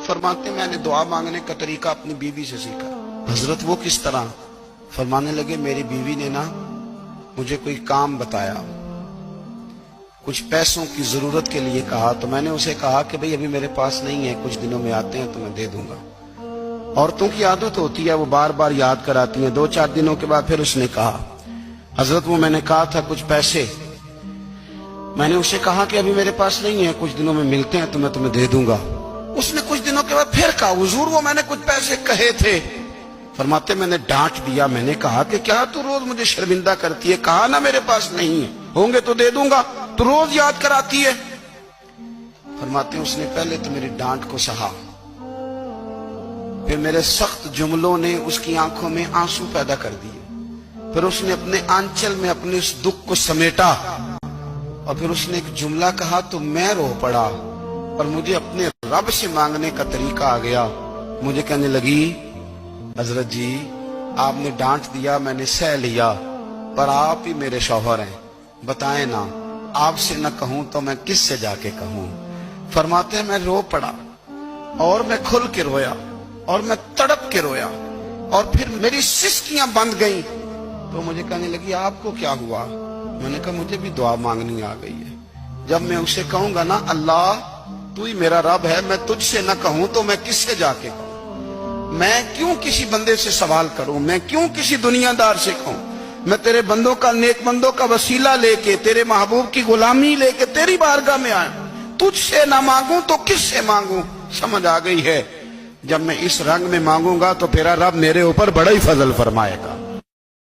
فرماتے ہیں میں نے دعا مانگنے کا طریقہ اپنی بیوی سے سیکھا۔ حضرت وہ کس طرح؟ فرمانے لگے میری بیوی نے نا مجھے کوئی کام بتایا، کچھ پیسوں کی ضرورت کے لیے کہا، تو میں نے اسے کہا کہ بھئی ابھی میرے پاس نہیں ہے، کچھ دنوں میں آتے ہیں تو میں دے دوں گا۔ عورتوں کی عادت ہوتی ہے وہ بار بار یاد کراتی ہیں۔ 2-4 دنوں کے بعد پھر اس نے کہا حضرت وہ میں نے کہا تھا کچھ پیسے، میں نے اسے کہا کہ ابھی میرے پاس نہیں ہے، کچھ دنوں میں ملتے ہیں تو میں تمہیں دے دوں گا۔ اس نے کچھ دنوں کے بعد پھر کہا حضور وہ میں نے کچھ پیسے کہے تھے۔ فرماتے میں نے ڈانٹ دیا، میں نے کہا کہ کیا تو روز مجھے شرمندہ کرتی ہے، کہا نا میرے پاس نہیں ہے، ہوں گے تو دے دوں گا، تو روز یاد کراتی ہے۔ فرماتے ہیں اس نے پہلے تو میری ڈانٹ کو سہا، پھر میرے سخت جملوں نے اس کی آنکھوں میں آنسو پیدا کر دیے، پھر اس نے اپنے آنچل میں اپنے اس دکھ کو سمیٹا، اور پھر اس نے ایک جملہ کہا تو میں رو پڑا، اور مجھے اپنے رب سے مانگنے کا طریقہ آ گیا۔ مجھے کہنے لگی حضرت جی آپ نے ڈانٹ دیا، میں نے سہ لیا، پر آپ ہی میرے شوہر ہیں، بتائیں نا آپ سے نہ کہوں تو میں کس سے جا کے کہوں۔ فرماتے ہیں میں رو پڑا، اور میں کھل کے رویا، اور میں تڑپ کے رویا، اور پھر میری سسکیاں بند گئیں۔ تو مجھے کہنے لگی آپ کو کیا ہوا؟ میں نے کہا مجھے بھی دعا مانگنی آ گئی ہے، جب میں اسے کہوں گا نا اللہ تو ہی میرا رب ہے، میں تجھ سے نہ کہوں تو میں کس سے جا کے کہوں؟ میں کیوں کسی بندے سے سوال کروں؟ میں کیوں کسی دنیا دار سے کہوں؟ میں تیرے بندوں کا، نیک بندوں کا وسیلہ لے کے، تیرے محبوب کی غلامی لے کے تیری بارگاہ میں آیا، تجھ سے نہ مانگوں تو کس سے مانگوں؟ سمجھ آ گئی ہے، جب میں اس رنگ میں مانگوں گا تو تیرا رب میرے اوپر بڑا ہی فضل فرمائے گا۔